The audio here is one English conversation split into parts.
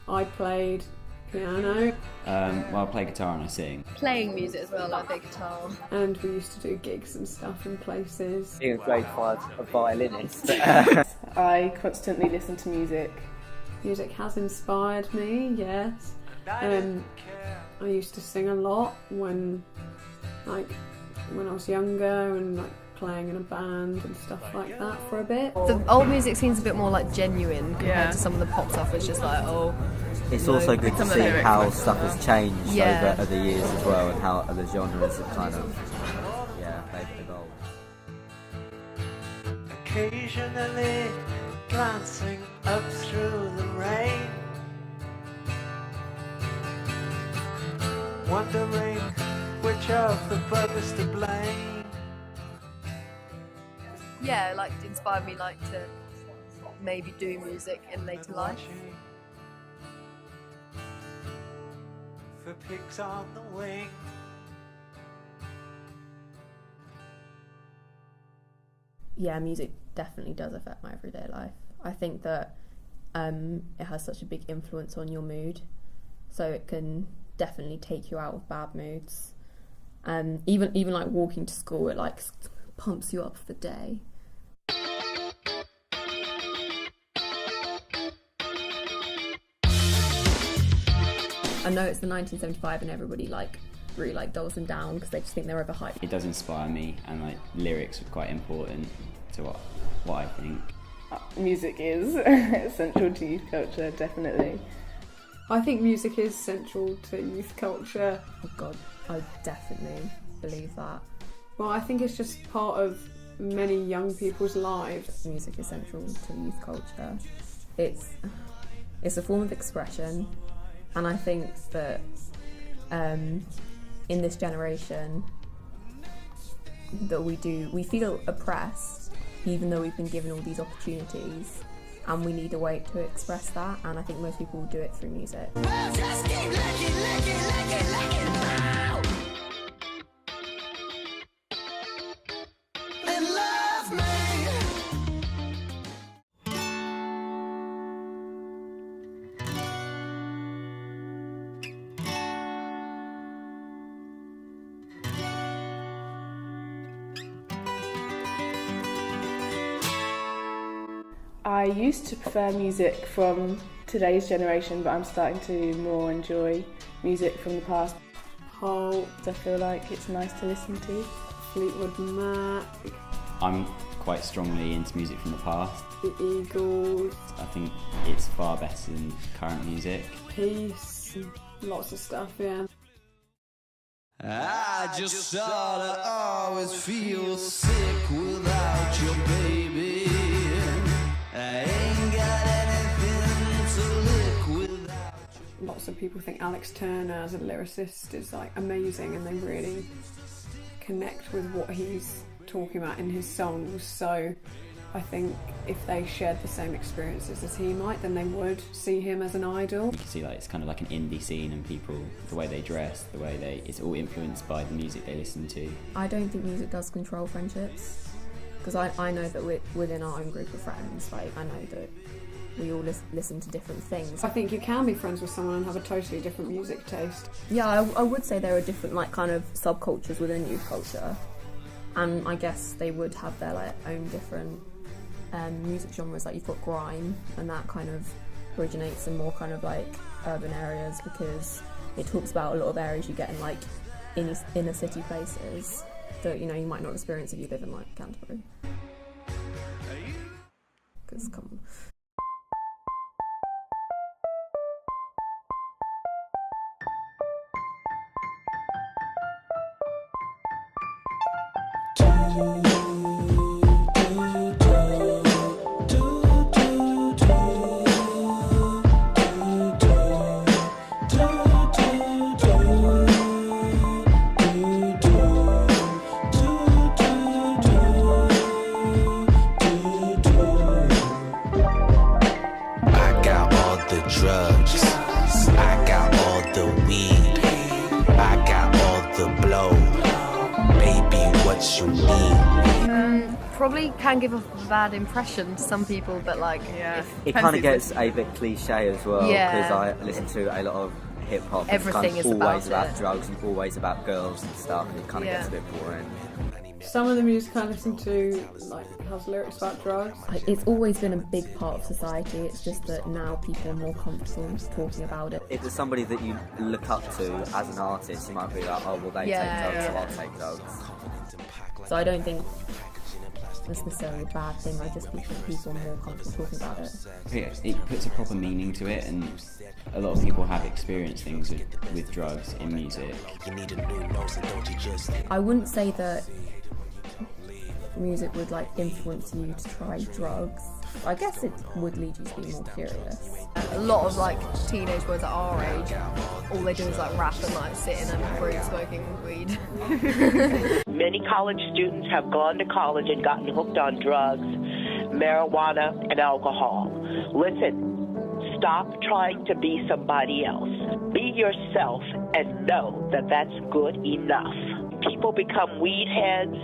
I played piano. Well, I play guitar and I sing. Playing music as well, like the guitar. And we used to do gigs and stuff in places. Being a grade 5 a violinist. I constantly listen to music. Music has inspired me, yes. I used to sing a lot when I was younger and like playing in a band and stuff like that for a bit. The old music seems a bit more like genuine compared to some of the pop stuff. It's just like, oh. It's also good to see how stuff has changed over the years as well, and how the genres have kind of, they've evolved. Occasionally glancing up through the rain, wondering which of the brothers to blame. Yeah, like inspired me like to maybe do music in later life. For pigs on the wing. Yeah, music definitely does affect my everyday life. I think that it has such a big influence on your mood, so it can definitely take you out of bad moods. Even like walking to school, it like pumps you up for the day. I know it's the 1975 and everybody really dolls them down because they just think they're overhyped. It does inspire me, and like lyrics are quite important to what I think. Music is essential to youth culture, definitely. I think music is central to youth culture. Oh God, I definitely believe that. Well, I think it's just part of many young people's lives. Music is central to youth culture. It's a form of expression. And I think that in this generation that we feel oppressed even though we've been given all these opportunities, and we need a way to express that, and I think most people do it through music. Well, just keep licking now. And love me. I used to prefer music from today's generation, but I'm starting to more enjoy music from the past. Pulp, I feel like it's nice to listen to. Fleetwood Mac, I'm quite strongly into music from the past. the Eagles, I think it's far better than current music. Peace, lots of stuff, yeah. I just thought I always feel sick without you, baby. I ain't got anything to lick without you. Lots of people think Alex Turner as a lyricist is like amazing, and they really connect with what he's talking about in his songs. So I think if they shared the same experiences as he might, then they would see him as an idol. You can see like it's kind of like an indie scene, and people, the way they dress, the way it's all influenced by the music they listen to. I don't think music does control friendships, because I know that within our own group of friends, like I know that we all listen to different things. I think you can be friends with someone and have a totally different music taste. Yeah, I would say there are different like kind of subcultures within youth culture, and I guess they would have their like own different music genres. Like you've got grime, and that kind of originates in more kind of like urban areas, because it talks about a lot of areas you get in like inner city places that, you know, you might not experience if you live in like Canterbury. Because come on. probably can give a bad impression to some people, but like, It kind of gets a bit cliche as well, because Yeah. I listen to a lot of hip hop. Everything it's kind is of always about about it. drugs and always about girls and stuff. And it kind of Yeah. gets a bit boring. Some of the music I listen to like has lyrics about drugs. It's always been a big part of society. It's just that now people are more comfortable talking about it. If there's somebody that you look up to as an artist, you might be like, oh, well, they Yeah, take drugs, yeah. so I'll take drugs. So I don't think it's necessarily a bad thing. I just think people are more comfortable talking about it. It puts a proper meaning to it, and a lot of people have experienced things with drugs in music. I wouldn't say that music would like influence you to try drugs. I guess it would lead you to be more curious. a lot of like teenage boys at our age, all they do is like rap and like sit in a room smoking weed. Many college students have gone to college and gotten hooked on drugs, marijuana, and alcohol. Listen, stop trying to be somebody else. Be yourself and know that that's good enough. People become weed heads,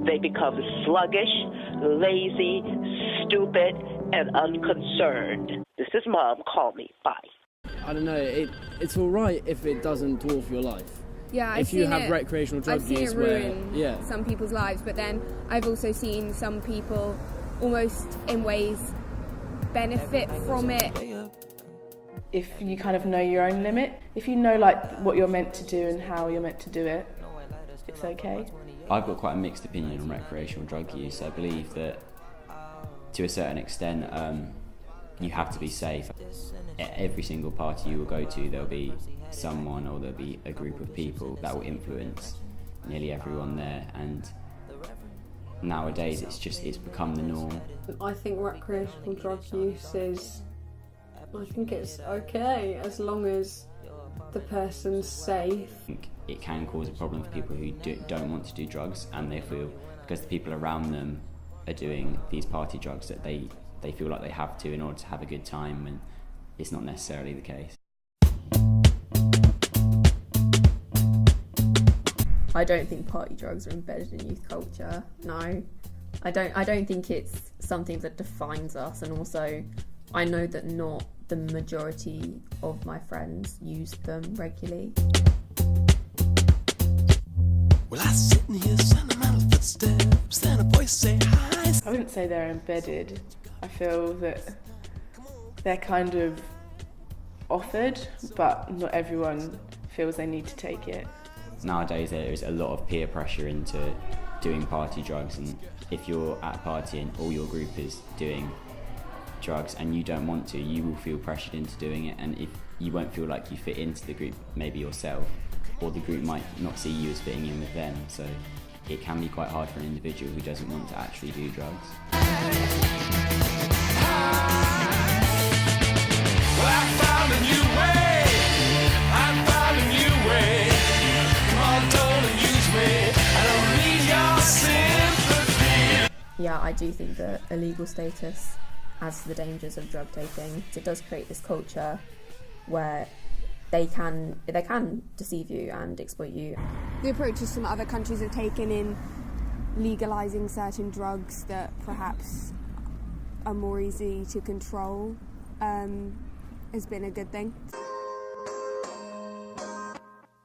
they become sluggish, lazy, stupid, and unconcerned. This is Mom, call me, bye. I don't know, it's alright if it doesn't dwarf your life. Yeah, if you have recreational drug I've seen use it ruin where, some people's lives, but then I've also seen some people almost in ways benefit from it. If you kind of know your own limit, if you know like what you're meant to do and how you're meant to do it, it's okay. I've got quite a mixed opinion on recreational drug use. I believe that to a certain extent you have to be safe. At every single party you will go to, there'll be someone or there'll be a group of people that will influence nearly everyone there, and nowadays it's become the norm. I think recreational drug use is, I think it's okay as long as the person's safe. I think it can cause a problem for people who don't want to do drugs, and they feel because the people around them are doing these party drugs that they feel like they have to in order to have a good time, and it's not necessarily the case. I don't think party drugs are embedded in youth culture. No, I don't think it's something that defines us, and also I know that not the majority of my friends use them regularly. Well, I sit in here, sentimental footsteps, and a voice say hi. I wouldn't say they're embedded. I feel that they're kind of offered, but not everyone feels they need to take it. Nowadays there is a lot of peer pressure into doing party drugs, and if you're at a party and all your group is doing drugs and you don't want to, you will feel pressured into doing it, and if you won't feel like you fit into the group, maybe yourself, or the group might not see you as fitting in with them, so it can be quite hard for an individual who doesn't want to actually do drugs. Well, I found a new way. I found a new way. Come on, don't abuse me. I don't need your sympathy. Yeah, I do think that illegal status adds to the dangers of drug taking. It does create this culture where they can deceive you and exploit you. The approaches some other countries have taken in legalising certain drugs that perhaps are more easy to control has been a good thing.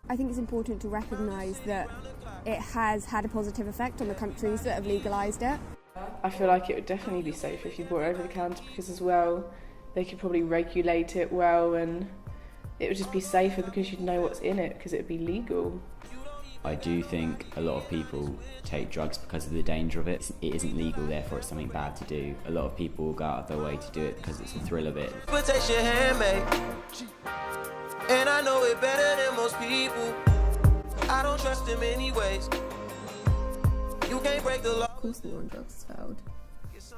I think it's important to recognise that it has had a positive effect on the countries that have legalised it. I feel like it would definitely be safe if you brought it over the counter, because as well they could probably regulate it well, and it would just be safer because you'd know what's in it because it would be legal. I do think a lot of people take drugs because of the danger of it. It isn't legal, therefore it's something bad to do. A lot of people will go out of their way to do it because it's the thrill of it. Reputation handmade, and I know it better than most people. I don't trust him anyways. You can't break the law. Of course the war on drugs failed,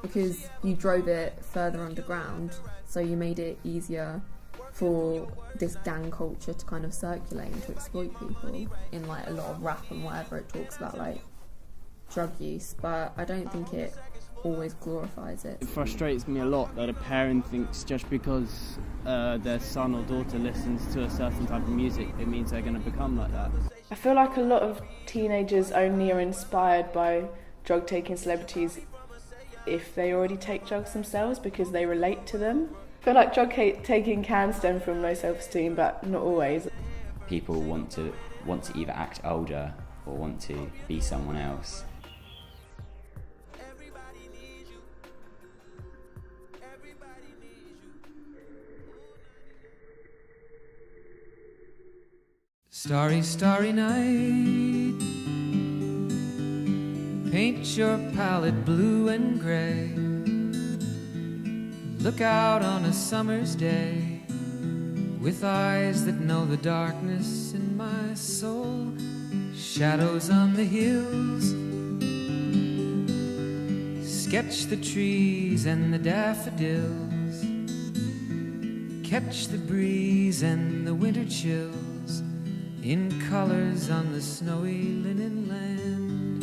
because you drove it further underground, so you made it easier for this gang culture to kind of circulate and to exploit people. In like a lot of rap and whatever, it talks about like drug use, but I don't think it always glorifies it. It frustrates me a lot that a parent thinks just because their son or daughter listens to a certain type of music, it means they're going to become like that. I feel like a lot of teenagers only are inspired by drug-taking celebrities if they already take drugs themselves because they relate to them. I feel like drug taking can stem from low self-esteem, but not always. People want to either act older or want to be someone else. Starry, starry night, paint your palette blue and gray. Look out on a summer's day with eyes that know the darkness in my soul. Shadows on the hills, sketch the trees and the daffodils, catch the breeze and the winter chills in colors on the snowy linen land.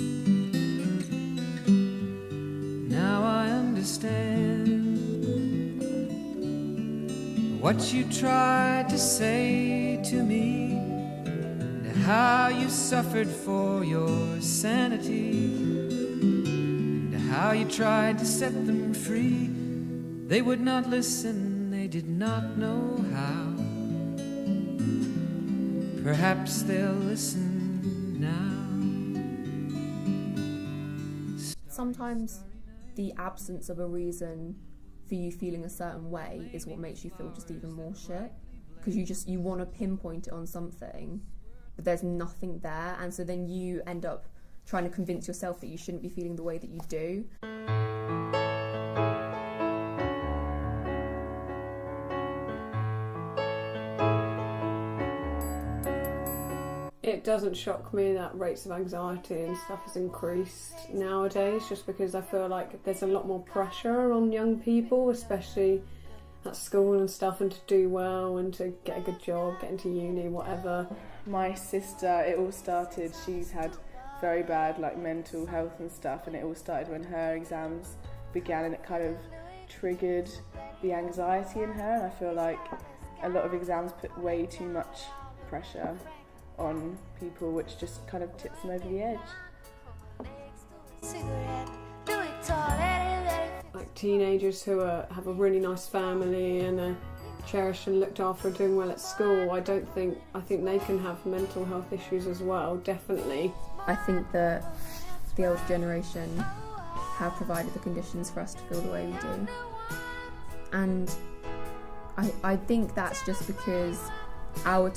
Now I understand what you tried to say to me, and how you suffered for your sanity, and how you tried to set them free. They would not listen, they did not know how. Perhaps they'll listen now. Sometimes the absence of a reason for you feeling a certain way is what makes you feel just even more shit, because you want to pinpoint it on something, but there's nothing there, and so then you end up trying to convince yourself that you shouldn't be feeling the way that you do. It doesn't shock me that rates of anxiety and stuff has increased nowadays, just because I feel like there's a lot more pressure on young people, especially at school and stuff, and to do well and to get a good job, get into uni, whatever. My sister, it all started, she's had very bad mental health and stuff, and it all started when her exams began, and it kind of triggered the anxiety in her, and I feel like a lot of exams put way too much pressure on people, which just kind of tips them over the edge. Like teenagers who have a really nice family and are cherished and looked after, doing well at school, I think they can have mental health issues as well, definitely. I think that the older generation have provided the conditions for us to feel the way we do, and I think that's just because our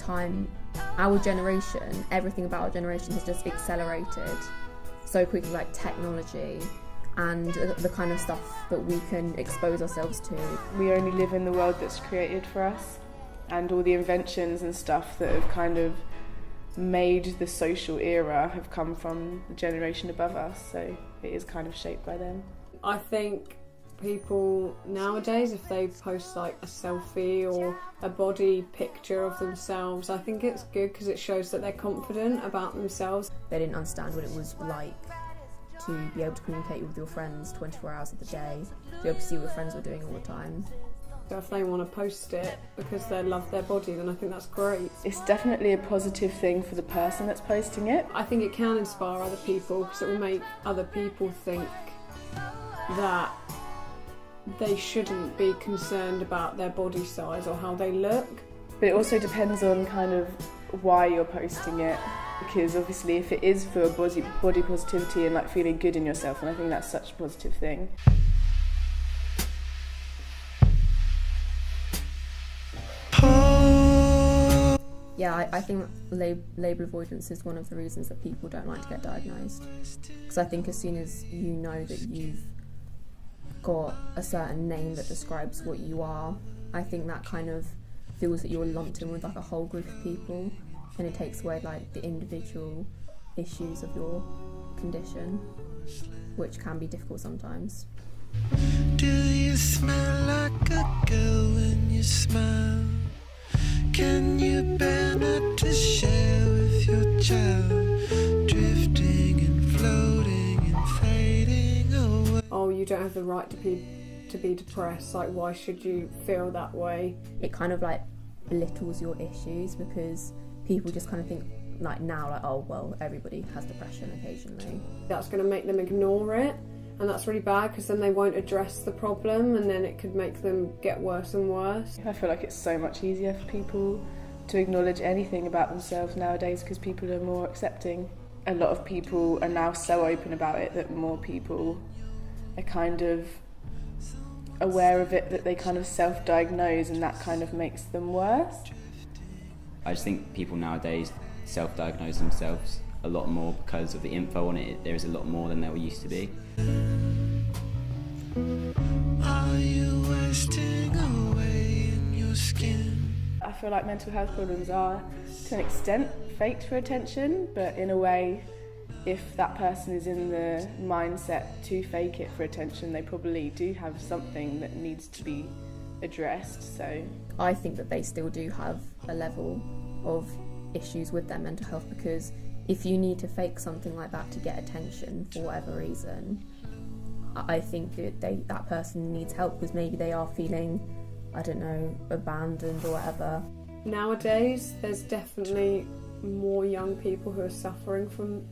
generation, everything about our generation has just accelerated so quickly, like technology and the kind of stuff that we can expose ourselves to. We only live in the world that's created for us, and all the inventions and stuff that have kind of made the social era have come from the generation above us, so it is kind of shaped by them. I think people nowadays, if they post like a selfie or a body picture of themselves, I think it's good because it shows that they're confident about themselves. They didn't understand what it was like to be able to communicate with your friends 24 hours of the day, to be able to see what your friends were doing all the time. So if they want to post it because they love their body, then I think that's great. It's definitely a positive thing for the person that's posting it. I think it can inspire other people because it will make other people think that they shouldn't be concerned about their body size or how they look. But it also depends on kind of why you're posting it, because obviously if it is for body positivity and feeling good in yourself, and I think that's such a positive thing. Yeah, I think label avoidance is one of the reasons that people don't like to get diagnosed, because I think as soon as you know that you've got a certain name that describes what you are, I think that kind of feels that you're lumped in with a whole group of people, and it takes away the individual issues of your condition, which can be difficult sometimes. Do you smell like a girl when you smile? Can you bear not to share with your child? Drifting and floating and fading away. Oh, you don't have the right to be depressed. Why should you feel that way? It kind of belittles your issues, because people just kind of think now oh well, everybody has depression occasionally. That's going to make them ignore it, And that's really bad because then they won't address the problem and then it could make them get worse and worse. I feel like it's so much easier for people to acknowledge anything about themselves nowadays because people are more accepting. A lot of people are now so open about it that more people are kind of aware of it, that they kind of self-diagnose, and that kind of makes them worse. I just think people nowadays self-diagnose themselves a lot more because of the info on it. There is a lot more than there used to be. Are you wasting away in your skin? I feel like mental health problems are, to an extent, faked for attention, but in a way, if that person is in the mindset to fake it for attention, they probably do have something that needs to be addressed. So I think that they still do have a level of issues with their mental health, because if you need to fake something like that to get attention for whatever reason, I think that that person needs help because maybe they are feeling, I don't know, abandoned or whatever. Nowadays, there's definitely more young people who are suffering from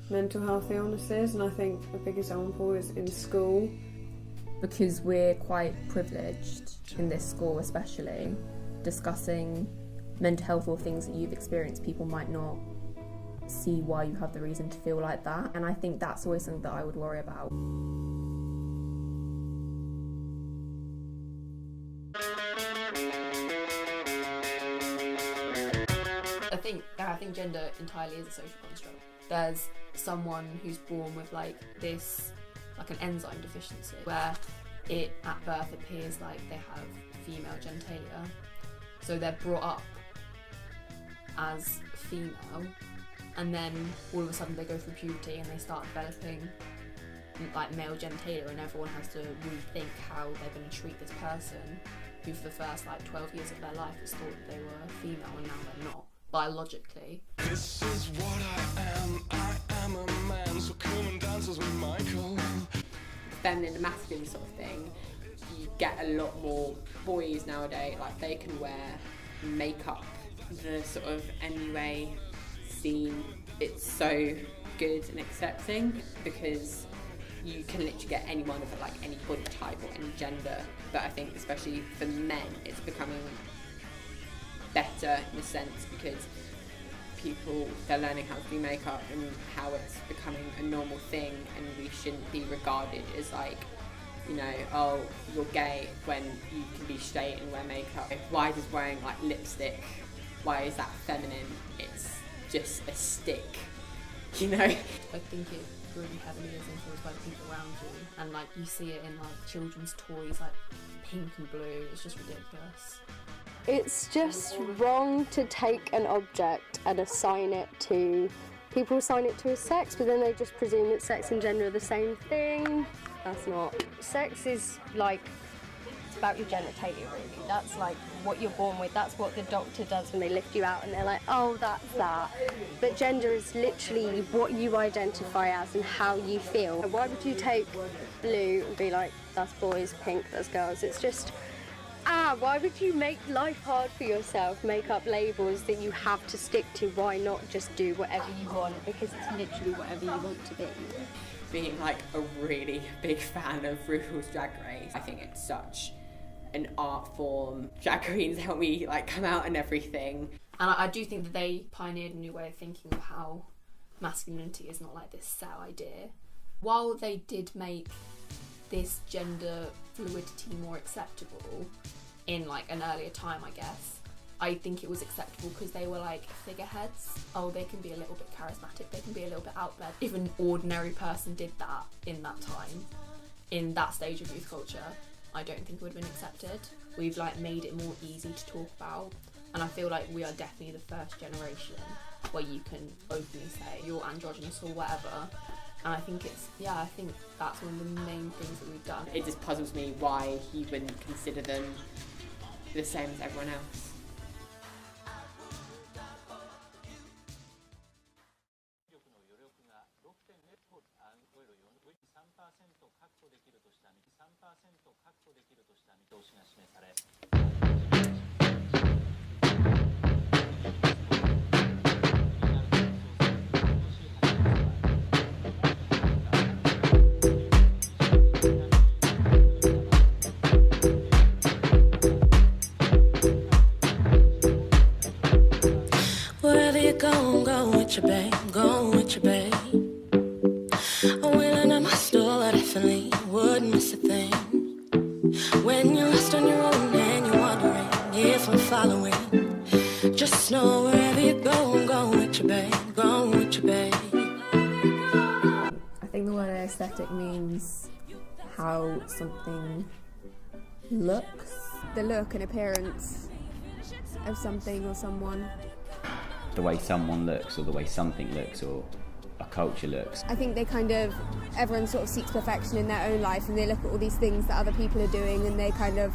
mental health illnesses, and I think a big example is in school. Because we're quite privileged in this school, especially, discussing mental health or things that you've experienced, people might not see why you have the reason to feel like that, and I think that's always something that I would worry about. I think gender entirely is a social construct. There's someone who's born with like an enzyme deficiency where it at birth appears like they have female genitalia, so they're brought up as female, and then all of a sudden they go through puberty and they start developing like male genitalia, and everyone has to rethink how they're going to treat this person who for the first like 12 years of their life has thought that they were female and now they're not, biologically. This is what I am a man, so come and dance with Michael. Feminine and masculine sort of thing, you get a lot more boys nowadays, like they can wear makeup. The sort of MUA scene, it's so good and accepting because you can literally get anyone of like any body type or any gender, but I think especially for men it's becoming better in a sense because they're learning how to do makeup and how it's becoming a normal thing, and we shouldn't be regarded as like, you know, oh, you're gay when you can be straight and wear makeup. Why does wearing like lipstick, why is that feminine? It's just a stick, you know? I think it really heavily is influenced by the people around you, and like you see it in like children's toys like pink and blue. It's just ridiculous. It's just wrong to take an object and assign it to... People assign it to a sex, but then they just presume that sex and gender are the same thing. That's not. Sex is like, it's about your genitalia really. That's like what you're born with. That's what the doctor does when they lift you out and they're like, oh, that's that. But gender is literally what you identify as and how you feel. Why would you take blue and be like, that's boys, pink, that's girls? It's just... why would you make life hard for yourself, make up labels that you have to stick to? Why not just do whatever you want? Because it's literally whatever you want to be. Being like a really big fan of RuPaul's Drag Race, I think it's such an art form. Drag queens help me like come out and everything. And I do think that they pioneered a new way of thinking of how masculinity is not like this set idea. While they did make this gender fluidity more acceptable in like an earlier time, I guess, I think it was acceptable because they were like figureheads. Oh, they can be a little bit charismatic, they can be a little bit out there. If an ordinary person did that in that time, in that stage of youth culture, I don't think it would have been accepted. We've like made it more easy to talk about, and I feel like we are definitely the first generation where you can openly say you're androgynous or whatever. And I think I think that's one of the main things that we've done. It just puzzles me why he wouldn't consider them the same as everyone else. with you, babe. Going with you, babe. I'm wailing at my store, I definitely wouldn't miss a thing. When you're lost on your own and you're wondering if I'm following, just know wherever you go, I'm going with you, babe. Going with you, babe. I think the word aesthetic means how something looks. The look and appearance of something or someone. The way someone looks, or the way something looks, or a culture looks. I think everyone sort of seeks perfection in their own life, and they look at all these things that other people are doing and they kind of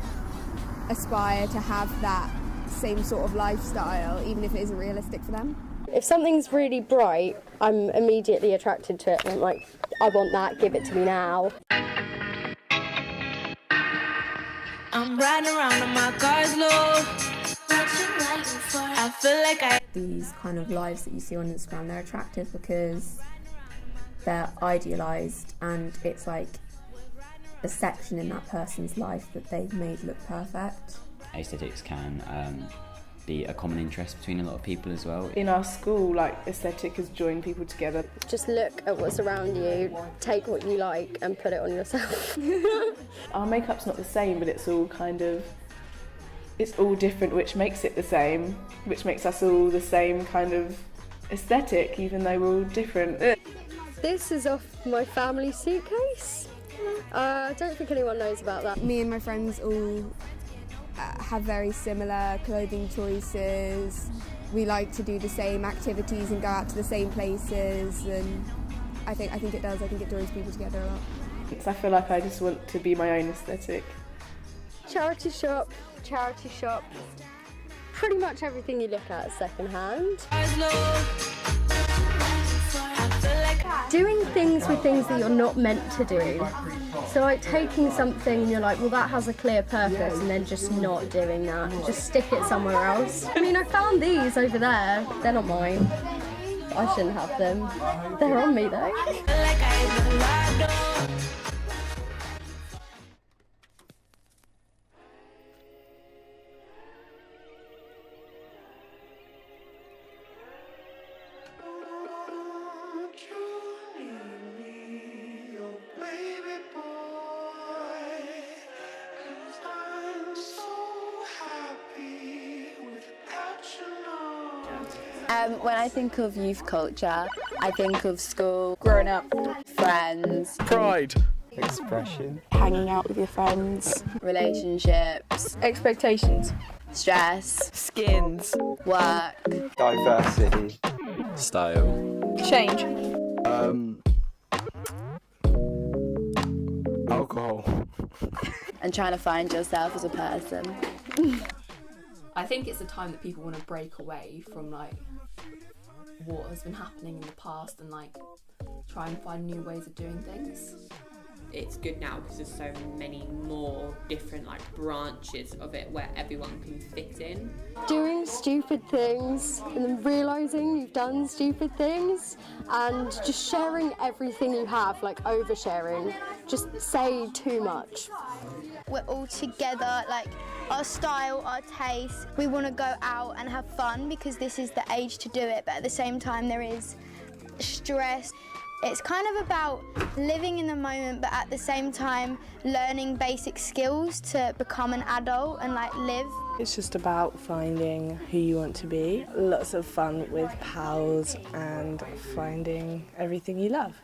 aspire to have that same sort of lifestyle, even if it isn't realistic for them. If something's really bright, I'm immediately attracted to it and I'm like, I want that, give it to me now. I'm riding around on my car's low. I feel like These kind of lives that you see on Instagram, they're attractive because they're idealised, and it's like a section in that person's life that they've made look perfect. Aesthetics can be a common interest between a lot of people as well. In our school, like, aesthetic has joined people together. Just look at what's around you, take what you like and put it on yourself. Our makeup's not the same, but it's all different, which makes it the same, which makes us all the same kind of aesthetic, even though we're all different. This is off my family suitcase. I don't think anyone knows about that. Me and my friends all have very similar clothing choices. We like to do the same activities and go out to the same places, and I think it does. I think it joins people together a lot. I feel like I just want to be my own aesthetic. Charity shop. Pretty much everything you look at is secondhand. Doing things with things that you're not meant to do. So like taking something and you're like, well, that has a clear purpose, and then just not doing that. Just stick it somewhere else. I mean, I found these over there. They're not mine. I shouldn't have them. They're on me though. When I think of youth culture, I think of school, growing up, friends, pride, expression, hanging out with your friends, relationships, expectations, stress, skins, work, diversity, style, change, alcohol, and trying to find yourself as a person. I think it's a time that people want to break away from like what has been happening in the past and like try and find new ways of doing things. It's good now because there's so many more different like branches of it where everyone can fit in. Doing stupid things and then realising you've done stupid things and just sharing everything you have, like oversharing. Just say too much. We're all together, like our style, our taste. We want to go out and have fun because this is the age to do it, but at the same time there is stress. It's kind of about living in the moment, but at the same time learning basic skills to become an adult and like live. It's just about finding who you want to be. Lots of fun with pals and finding everything you love.